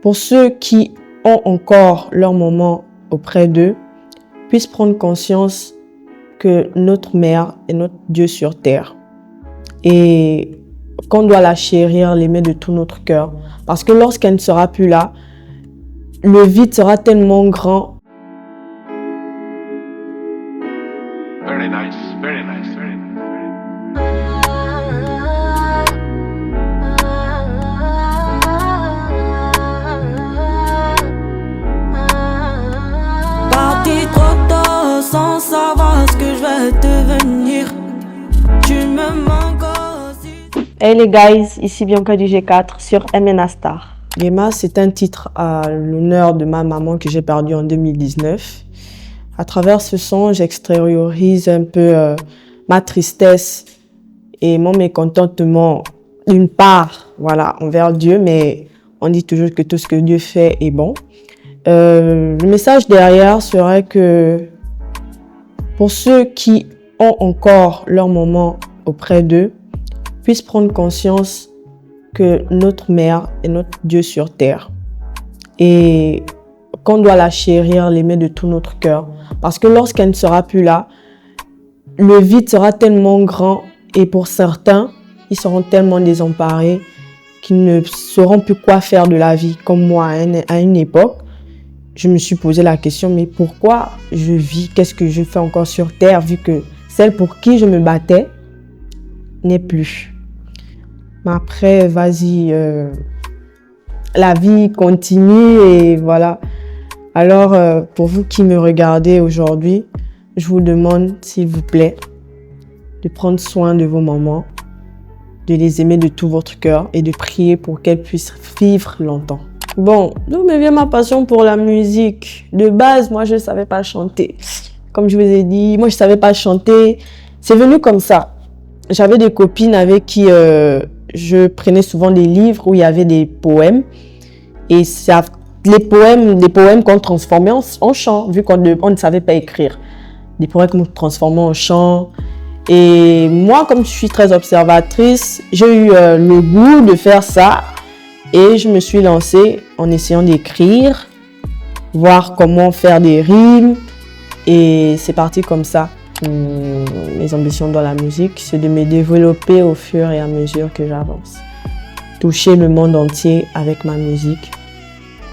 pour ceux qui ont encore leur moment auprès d'eux, puissent prendre conscience que notre mère est notre Dieu sur terre et qu'on doit la chérir, l'aimer de tout notre cœur. Parce que lorsqu'elle ne sera plus là, le vide sera tellement grand. Very nice, very nice, very nice. Parti trop tôt sans savoir ce que je vais devenir. Tu me manques aussi. Hey les guys, ici Bianca du G4 sur MNA Star. Yema, c'est un titre à l'honneur de ma maman que j'ai perdue en 2019. À travers ce son, j'extériorise un peu ma tristesse et mon mécontentement, d'une part, voilà, envers Dieu, mais on dit toujours que tout ce que Dieu fait est bon. Le message derrière serait que pour ceux qui ont encore leur moment auprès d'eux, puissent prendre conscience que notre mère est notre Dieu sur terre et qu'on doit la chérir, l'aimer de tout notre cœur. Parce que lorsqu'elle ne sera plus là, le vide sera tellement grand et pour certains, ils seront tellement désemparés qu'ils ne sauront plus quoi faire de la vie. Comme moi, à une époque, je me suis posé la question, mais pourquoi je vis? Qu'est-ce que je fais encore sur terre vu que celle pour qui je me battais n'est plus? Mais après, vas-y, la vie continue et voilà. Alors, pour vous qui me regardez aujourd'hui, je vous demande, s'il vous plaît, de prendre soin de vos mamans, de les aimer de tout votre cœur et de prier pour qu'elles puissent vivre longtemps. Bon, d'où me vient ma passion pour la musique? De base, moi, je ne savais pas chanter. Comme je vous ai dit, moi, je ne savais pas chanter. C'est venu comme ça. J'avais des copines avec qui je prenais souvent des livres où il y avait des poèmes. Et ça, les poèmes qu'on transformait en chant, vu qu'on ne savait pas écrire. Des poèmes qu'on transformait en chant. Et moi, comme je suis très observatrice, j'ai eu le goût de faire ça. Et je me suis lancée en essayant d'écrire, voir comment faire des rimes. Et c'est parti comme ça. Mes ambitions dans la musique, c'est de me développer au fur et à mesure que j'avance. Toucher le monde entier avec ma musique.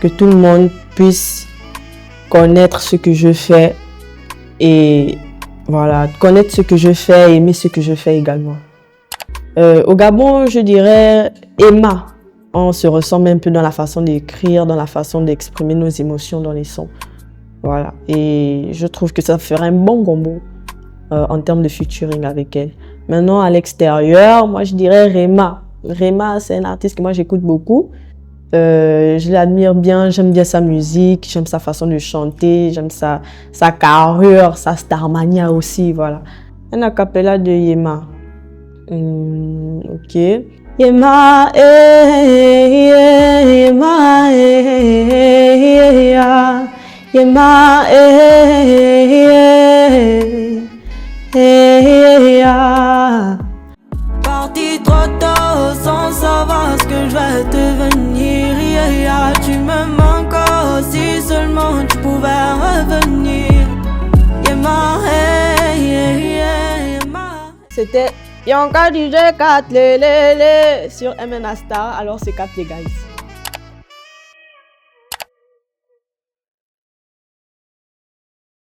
Que tout le monde puisse connaître ce que je fais. Et voilà, connaître ce que je fais et aimer ce que je fais également. Au Gabon, je dirais Emma. On se ressemble un peu dans la façon d'écrire, dans la façon d'exprimer nos émotions dans les sons. Voilà. Et je trouve que ça ferait un bon combo en termes de featuring avec elle. Maintenant, à l'extérieur, moi, je dirais Rema. Rema, c'est un artiste que moi, j'écoute beaucoup. Je l'admire bien, j'aime bien sa musique, j'aime sa façon de chanter, j'aime sa carrure, sa starmania aussi, voilà. Un acapella de Yema. Ok. Yema, Yema, Yema, Parti trop tôt sans savoir ce que je vais devenir. Tu me manques aussi, seulement tu pouvais revenir. C'était Bianca du G4 sur MNA Star, alors c'est 4 les guys.